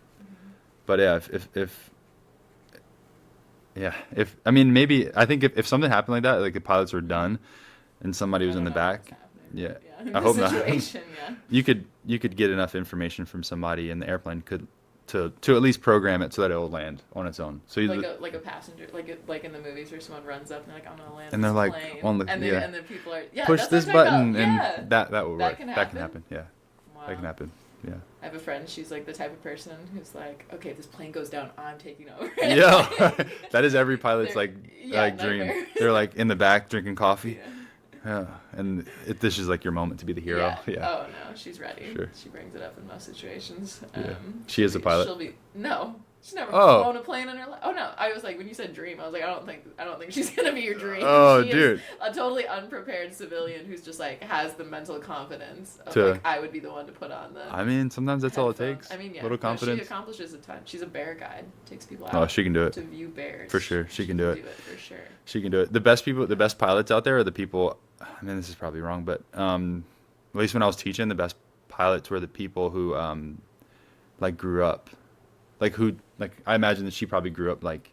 But yeah, if I mean maybe I think if something happened like that, like the pilots were done, and somebody was I in the don't know what's back, happening, yeah, but in I this hope not. situation, yeah. you could get enough information from somebody in the airplane to at least program it so that it'll land on its own. So Like a passenger, like in the movies where someone runs up and they're like, I'm gonna land And this they're like, plane, on the- and yeah. and then people are push that's this what I'm button talking about. and Yeah. that will That work. can That can happen? happen. Yeah, Wow. that can happen. Yeah. I have a friend. She's like the type of person who's like, okay, if this plane goes down, I'm taking over. Yeah, that is every pilot's They're- like yeah, dream. nightmare. They're like in the back drinking coffee. Yeah. Yeah, and this is like your moment to be the hero. Yeah. Oh no, she's ready. Sure. She brings it up in most situations. Yeah. She is a pilot? She'll be no. She's never Oh. flown a plane in her life. Oh no, I was like, when you said dream, I was like, I don't think she's gonna be your dream. Oh, She is dude. a totally unprepared civilian who's just like has the mental confidence of To, like I would be the one to put on the I mean, sometimes that's all it headphones. takes. I mean, yeah, Little no, she confidence. accomplishes a ton. She's a bear guide. Takes people Oh, out she can do it. to view bears. For sure. She can do it. Do it for sure. She can do it. The best people, the best pilots out there are the people. I mean, this is probably wrong, but at least when I was teaching, the best pilots were the people who like grew up, like who like I imagine that she probably grew up like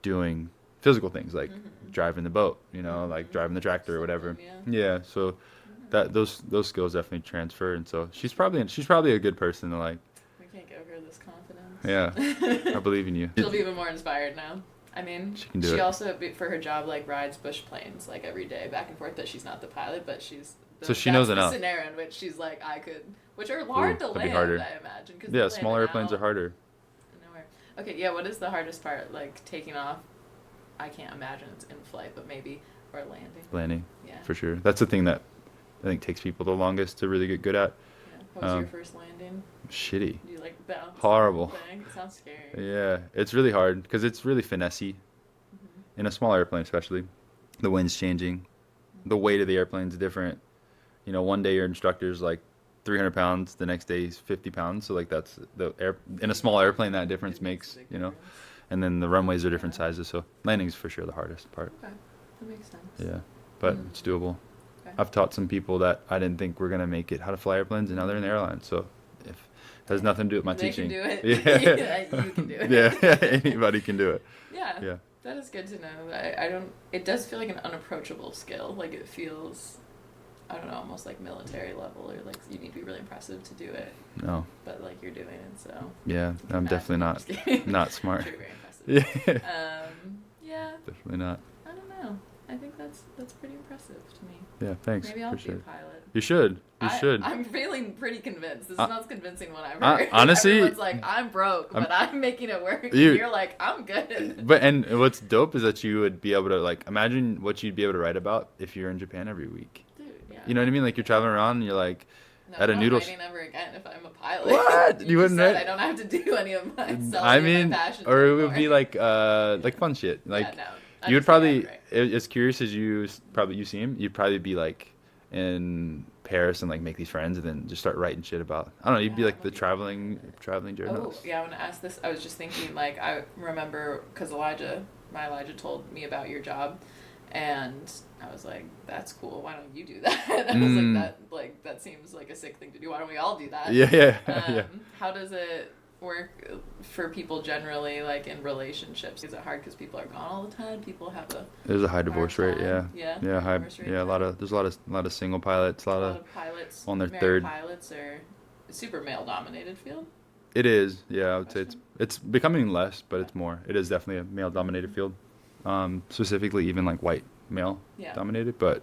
doing physical things like driving the boat, you know, like driving the tractor or whatever. Yeah. So that those skills definitely transfer, and so she's probably a good person to like. We can't give her this confidence. Yeah, I believe in you. She'll be even more inspired now. I mean, She can do she it. also, for her job, like rides bush planes like every day back and forth. But she's not the pilot, but she's. So she knows that's enough. the scenario in which she's like, I could, which are hard to that'd be land, harder. I imagine. Cause Yeah, they small land airplanes out are harder. Nowhere. Okay, yeah. What is the hardest part? Like taking off? I can't imagine it's in flight, but maybe or landing. Landing, Yeah. for sure. That's the thing that I think takes people the longest to really get good at. Yeah. What was your first landing? Shitty. Do you like bounce? Horrible. Thing? It sounds scary. Yeah, it's really hard because it's really finessey in a small airplane, especially. The wind's changing, the weight of the airplane's different. You know, one day your instructor's like 300 pounds, the next day he's 50 pounds. So like that's the air in a small airplane that difference It makes makes, a big you know. difference. And then the runways are different sizes, so landing's for sure the hardest part. Okay, that makes sense. Yeah, but Mm. it's doable. Okay. I've taught some people that I didn't think were gonna make it how to fly airplanes, and now they're in the airline. So if it has nothing to do with my They teaching. can do it. Yeah. Yeah, you can do it. Yeah, anybody can do it. Yeah. Yeah. That is good to know. I don't. It does feel like an unapproachable skill. Like it feels, I don't know, almost like military level, or like you need to be really impressive to do it. No. But like you're doing it, so. Yeah, I'm definitely not Just kidding. not smart. You're very impressive. Yeah. Yeah. Definitely not. I don't know. I think that's pretty impressive to me. Yeah, thanks. Maybe I'll for be sure. a pilot. You should. You should. I'm feeling pretty convinced. This is Uh, not as convincing what I've heard. honestly, Everyone's like, I'm broke, but I'm making it work. You- You're like, I'm good. But and what's dope is that you would be able to like imagine what you'd be able to write about if you're in Japan every week. Dude, yeah. You know what I mean? Like you're traveling around and you're like No, at a I'm not noodle writing ever again if I'm a pilot. What? You You wouldn't said write- I don't have to do any of my I selling mean, my passions or it would anymore. be like fun shit. Like yeah, no, you would understand, probably right. as curious as you seem, you'd probably be like in Paris and like make these friends and then just start writing shit about. I don't know. You'd be Yeah, like the that'd be traveling Oh, journalist. yeah, I want to ask this. I was just thinking, like, I remember because my Elijah told me about your job, and I was like, that's cool. Why don't you do that? I was like, that seems like a sick thing to do. Why don't we all do that? Yeah, yeah. How does it work for people generally, like in relationships? Is it hard because people are gone all the time? People have a There's a high divorce rate. Yeah. time? Yeah. Yeah, high. Divorce rate Yeah, there's a lot of single pilots. A lot of. pilots on their married third- pilots are a super male dominated field. It is. Yeah, I would say it's becoming less, but it's more. It is definitely a male dominated field. Specifically, even like white male Yeah. dominated, but.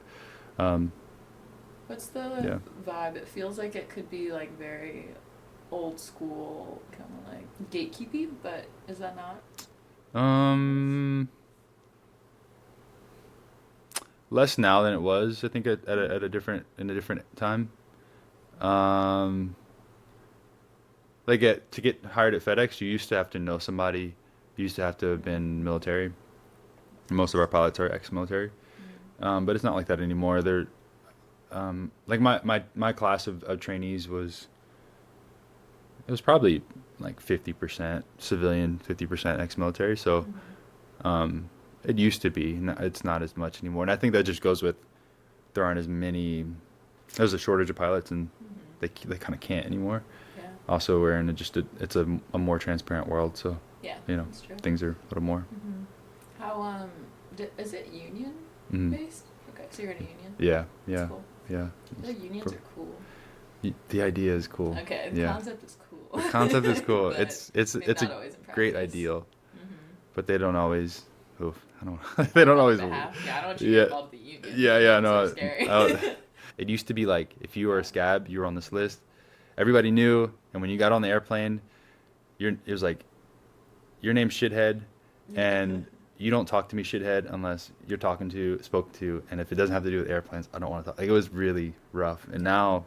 What's the Yeah. vibe? It feels like it could be like very old school, kind of like gatekeepy, but is that not? Less now than it was. I think at a different time. Like to get hired at FedEx, you used to have to know somebody. You used to have to have been military. Most of our pilots are ex-military, but it's not like that anymore. They're like my class of trainees was. It was probably like 50% civilian, 50% ex-military. So it used to be. It's not as much anymore. And I think that just goes with there aren't as many. There's a shortage of pilots, and they kind of can't anymore. Yeah. Also, we're in it's a more transparent world. So Yeah. you know That's true. things are a little more. How is it union Mhm. based? Okay, so you're in a union. Yeah, That's yeah, cool. yeah. The unions are cool. The idea is cool. Okay, the Yeah. concept is cool. The concept is cool. But it's maybe a not always in great practice. ideal, Mhm. but they don't always. Oof, I don't. They don't always. Yeah, I don't want you to Yeah. get involved with the union. Yeah, Unions no. are scary. It used to be like if you were a scab, you were on this list. Everybody knew, and when you got on the airplane, it was like, your name's shithead, and you don't talk to me shithead unless you're spoken to, and if it doesn't have to do with airplanes, I don't want to talk. Like it was really rough, and now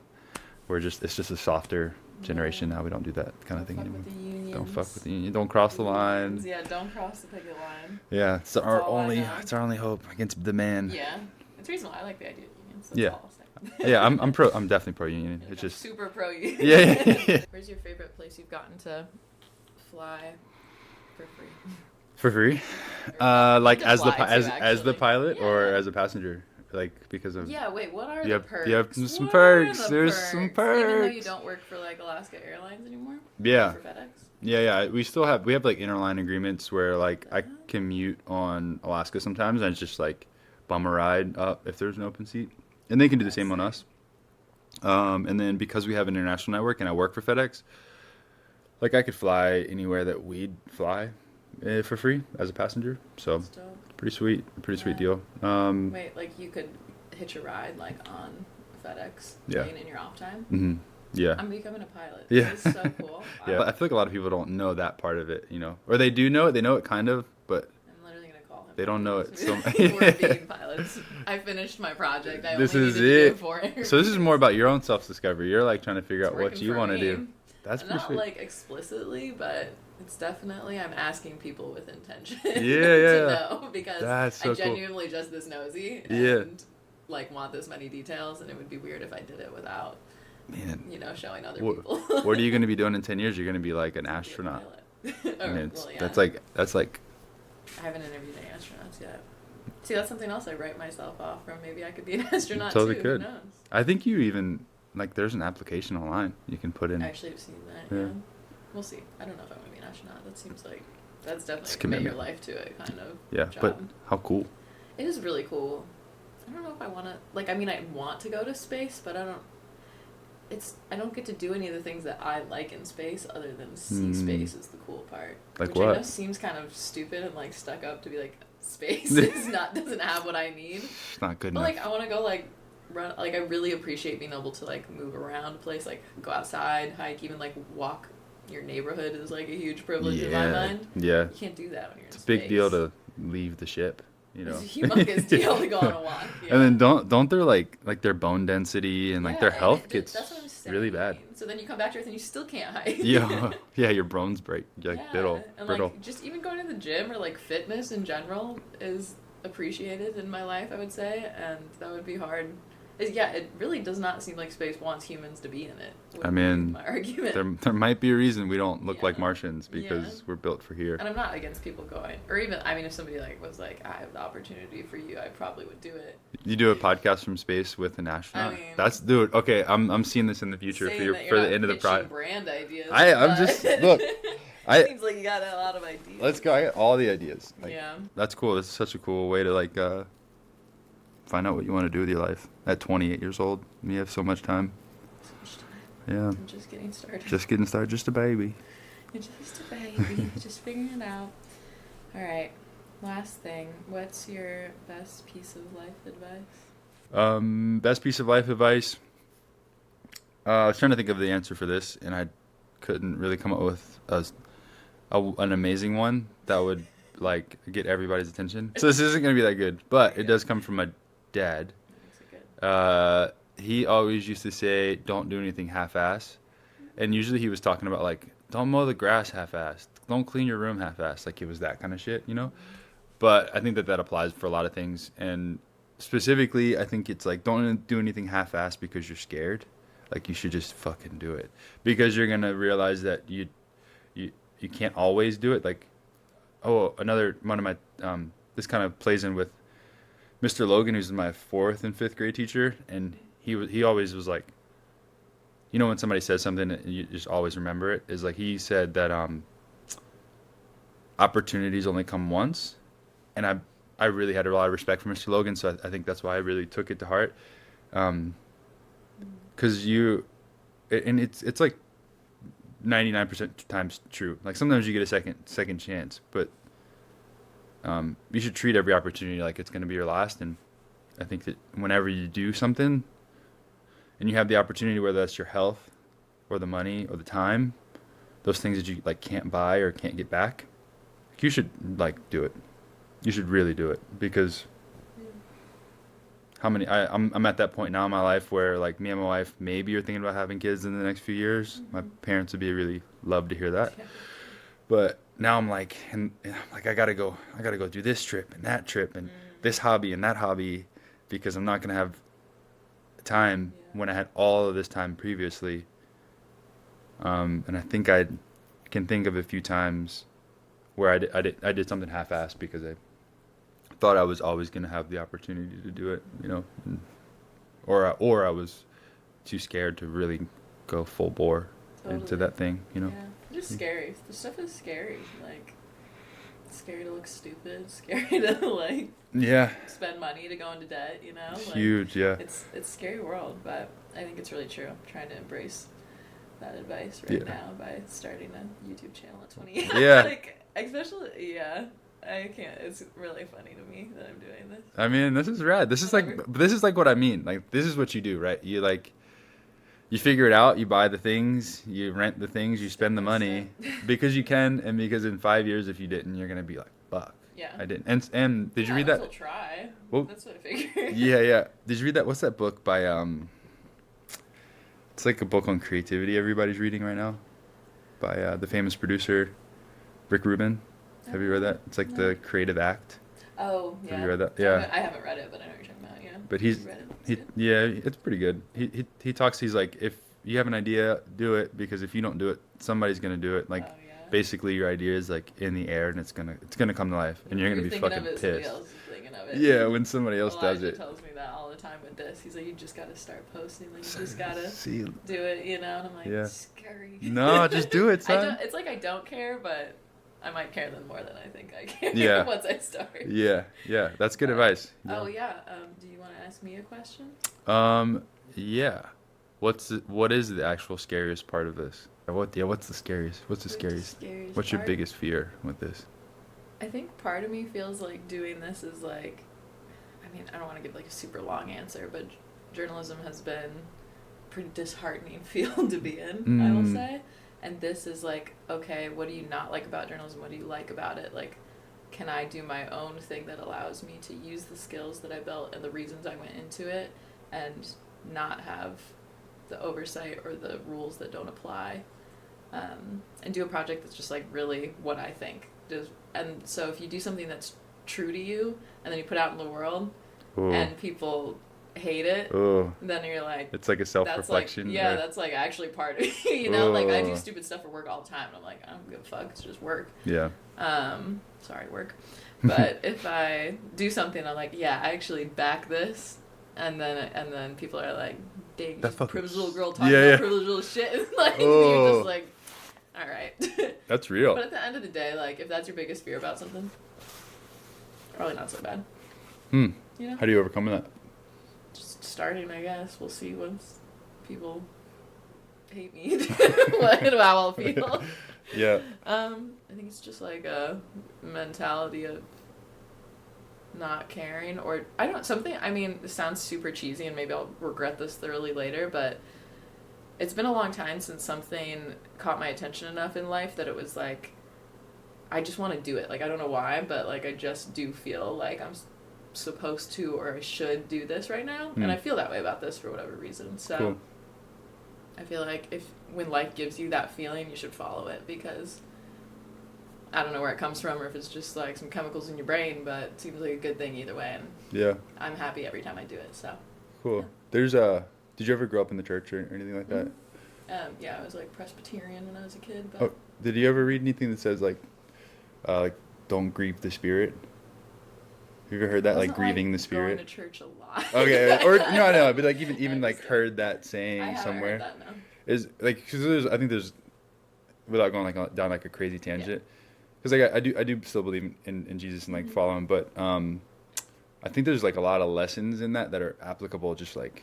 it's just a softer generation. Now we don't do that kind of thing Fuck anymore. with the union. Don't fuck with Unions. the union. Don't cross the Unions. line. Yeah, don't cross the picket line. Yeah, That's all I know. it's our only hope against the man. Yeah, it's reasonable. I like the idea of unions. That's Yeah. all I'll say. Yeah, I'm definitely pro union. Like, It's I'm just super pro union. yeah. Where's your favorite place you've gotten to fly for free? For free. Or Like to as the fly too, as the actually. pilot or Yeah. as a passenger, like because of Yeah, wait, what are you the have perks? you have some What are perks. the There's perks? some Even though you perks. don't work for like Alaska Airlines anymore? Yeah. For FedEx? Yeah. We still have like interline agreements where like I Uh-huh. commute on Alaska sometimes and it's just like bum a ride up if there's an open seat, and they can do the That's same on sick. us. And then because we have an international network and I work for FedEx, like I could fly anywhere that we'd fly for free as a passenger. So That's dope. pretty sweet Yeah. deal. Wait, like you could hitch a ride like on FedEx Yeah. plane in your off time? hmm Yeah. I'm becoming a pilot. Yeah. This is so cool. Yeah. I feel like a lot of people don't know that part of it, or they do know it. They know it kind of, but I'm literally gonna call him. they don't know it. So We're being pilots. I finished my project. I this only is needed to do it. 4 interviews. So this is more about your own self-discovery. You're like trying to figure It's out what working you for want to me. do. That's pretty Not sweet. like explicitly, but it's definitely I'm asking people with intention Yeah. to know because That's so I cool. genuinely just this nosy and Yeah. like want this many details, and it would be weird if I did it without Man, showing other what, people. what are you going to be doing in 10 years? You're going to be like an Be a astronaut. pilot. I mean, Well, yeah. that's like I haven't interviewed any astronauts yet. See, that's something else I write myself off from. Maybe I could be an astronaut totally too. could. Who knows? I think you even like there's an application online you can put in. I actually have seen that. Yeah. Yeah. We'll see. I don't know if I want to be an astronaut. That seems like that's It's definitely commit your commitment. life to it kind of Yeah, job. but how cool. It is really cool. I don't know if I want to like. I mean, I want to go to space, but I don't. I don't get to do any of the things that I like in space other than see space is the cool part. Like which I what? know seems kind of stupid and like stuck up to be like space is doesn't have what I need. It's not good But enough. like I want to go like run like I really appreciate being able to like move around a place, like go outside, hike, even like walk your neighborhood is like a huge privilege in my Yeah, mind. yeah. You can't do that when you're It's in a big space. deal to leave the ship, It's a humongous deal to go on a walk. Yeah. And then don't their like their bone density and like their Yeah, and health that's what I'm gets saying. really bad. So then you come back to Earth and you still can't hike. Yeah, yeah, your bones break. You're like Yeah, and brittle. like just even going to the gym or like fitness in general is appreciated in my life, I would say, and that would be hard. Yeah, it really does not seem like space wants humans to be in it. would I be mean, my argument. there might be a reason we don't look like Yeah. Martians because Yeah. we're built for here. And I'm not against people going, or even I mean, if somebody like was like, I have the opportunity for you, I probably would do it. You do a podcast from space with an astronaut. I mean- That's dude. Okay, I'm seeing this in the future Saying for your that for you're the not end of the pitching project. brand ideas. I'm but- just look. I Seems like you got a lot of ideas. let's go. I got all the ideas. Like, Yeah. That's cool. This is such a cool way to like find out what you want to do with your life at 28 years old. You have so much time. So much time. Yeah, I'm just getting started. just getting started. Just a baby. You're just a baby, just figuring it out. All right, last thing. What's your best piece of life advice? Best piece of life advice. I was trying to think of the answer for this, and I couldn't really come up with an amazing one that would like get everybody's attention. So this isn't gonna be that good, but it does come from my dad. That makes it good. He always used to say, "Don't do anything half-ass," and usually he was talking about like, "Don't mow the grass half-assed, don't clean your room half-assed," like it was that kind of shit. But I think that applies for a lot of things, and specifically, I think it's like don't do anything half-assed because you're scared. Like you should just fucking do it because you're gonna realize that you can't always do it. Like, oh, another one of my this kind of plays in with Mr. Logan, who's my 4th and 5th grade teacher, and he always was like, when somebody says something and you just always remember it, is like he said that opportunities only come once, and I really had a lot of respect for Mr. Logan, so I think that's why I really took it to heart, because it's like 99% times true. Like sometimes you get a second chance, but you should treat every opportunity like it's going to be your last. And I think that whenever you do something and you have the opportunity, whether that's your health or the money or the time, those things that you like can't buy or can't get back, you should like do it. You should really do it because I'm at that point now in my life where like me and my wife maybe are thinking about having kids in the next few years. My parents would be really love to hear that. Yeah. But now I'm like, and I'm like, I gotta go do this trip and that trip and this hobby and that hobby because I'm not gonna have time Yeah. when I had all of this time previously. And I think I can think of a few times where I did something half-assed because I thought I was always gonna have the opportunity to do it, you know, or I was too scared to really go full bore into Totally. that thing, you know. Yeah. Just scary. The stuff is scary. Like, it's scary to look stupid. Scary to like Yeah, spend money to go into debt. You know, like huge. Yeah, it's a scary world. But I think it's really true. I'm trying to embrace that advice right yeah, now by starting a YouTube channel at 20. yeah. Like, especially, yeah. I can't. It's really funny to me that I'm doing this. I mean, this is rad. Whatever. This is like what I mean. Like, this is what you do, right? You like, you figure it out. You buy the things, you rent the things, you Step spend the by step. money because you can, and because in 5 years, if you didn't, you're gonna be like, fuck, Yeah. I didn't. And did Yeah, you I read might as well that? try. Well, That's what I figured. yeah, yeah. Did you read that? What's that book by It's like a book on creativity everybody's reading right now by the famous producer Rick Rubin. Have you read that? It's like No. the Creative Act. Oh, Have you yeah. read that? Yeah. I haven't read it, but I know what you're talking about, yeah. But You read it. It's he good. yeah, it's pretty good. He talks. He's like, if you have an idea, do it because if you don't do it, somebody's gonna do it. Oh, Like, yeah. basically, your idea is like in the air and it's gonna come to life, and you're gonna You're be thinking of fucking it, somebody pissed. else is thinking of it. Yeah, when somebody else does Elijah it. tells me that all the time with this. He's like, you just gotta start posting. Like, you just gotta See, do it, you know? And I'm like, yeah. scary. No, just do it, I son. don't. It's like I don't care, but I might care then more than I think I care Yeah, once I start. yeah, yeah. That's good But advice. oh Yeah. yeah. Do you want to ask me a question? Um, yeah. What is the actual scariest part of this? What's the scariest? What's the What's the scariest? scariest What's your part? biggest fear with this? I think part of me feels like doing this is like, I mean, I don't want to give like a super long answer, but journalism has been a pretty disheartening field to be in, I will Mm, say. And this is like, okay, what do you not like about journalism? What do you like about it? Like, can I do my own thing that allows me to use the skills that I built and the reasons I went into it and not have the oversight or the rules that don't apply? And do a project that's just like really what I think. And so if you do something that's true to you and then you put it out in the world oh, and people hate it, oh. then you're like, It's like a that's like, self-reflection. yeah, Or, that's like actually part of me, you know? Like I do oh, stupid stuff for work all the time and I'm like, I don't give a fuck, it's just work. yeah. Sorry, work. But if I do something, I'm like, yeah, I actually back this, and then people are like, dang, That just fucking. privileged little girl talking Yeah, about yeah. privileged little shit, and like you're just Oh, like, all right. that's real. But at the end of the day, like if that's your biggest fear about something, probably not so bad. Hmm. You know, How do you overcome that? just starting, I guess. We'll see once people hate me how I'll feel. Yeah. I think it's just like a mentality of not caring, or I don't something. I mean, this sounds super cheesy, and maybe I'll regret this thoroughly later, but it's been a long time since something caught my attention enough in life that it was like I just want to do it. Like I don't know why, but like I just do feel like I'm supposed to or I should do this right now, and I feel that way about this for whatever reason. So Cool. I feel like if when life gives you that feeling, you should follow it because I don't know where it comes from or if it's just like some chemicals in your brain, but it seems like a good thing either way, and Yeah. I'm happy every time I do it. So Cool. yeah. There's a. Did you ever grow up in the church or anything like that? Yeah, I was like Presbyterian when I was a kid, but Oh, did you ever read anything that says like, don't grieve the spirit? Have you ever heard that, like wasn't grieving the going to spirit? church a lot. Okay, or no, but like even I'm like just heard that I saying haven't somewhere. heard that now. Is like because I think there's without going like down like a crazy tangent because like I do still believe in Jesus and like follow him, but I think there's like a lot of lessons in that are applicable just like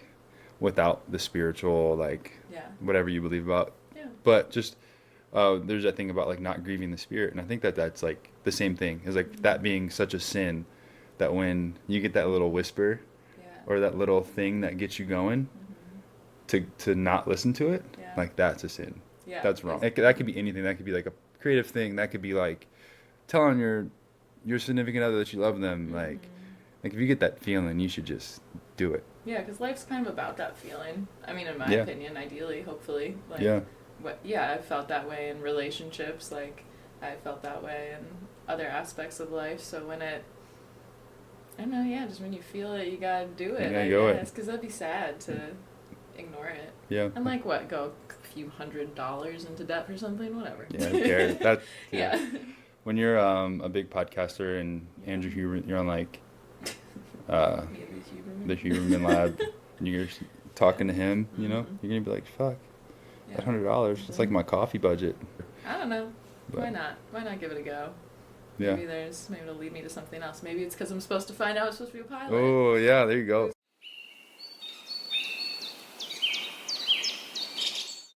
without the spiritual like Yeah. whatever you believe about, Yeah. but just there's that thing about like not grieving the spirit, and I think that that's like the same thing is like that being such a sin that when you get that little whisper Yeah. or that little thing that gets you going to not listen to it, Yeah. like that's a sin. Yeah. That's wrong. That could be anything. That could be like a creative thing. That could be like telling your significant other that you love them. Like if you get that feeling, you should just do it. Yeah, because life's kind of about that feeling. I mean, in my Yeah. opinion, ideally, hopefully. Like, Yeah. yeah, I've felt that way in relationships. Like, I felt that way in other aspects of life. So when it, I don't know, yeah, just when you feel it, you gotta do You it, gotta I go it. guess, because that'd be sad to ignore it. Yeah. And like, what, go a few $100s into debt for something? Whatever. Yeah, who cares? That yeah. Yeah. When you're a big podcaster and Andrew Huberman, you're on like uh, Me and the the Huberman Lab, Huberman. and you're talking to him, Mm-hmm. you're gonna be like, fuck, Yeah. that $100, it's like my coffee budget. I don't know. Why But not? Why not give it a go? yeah. Maybe it'll lead me to something else. Maybe it's because I'm supposed to find out I'm supposed to be a pilot. Oh yeah, there you go.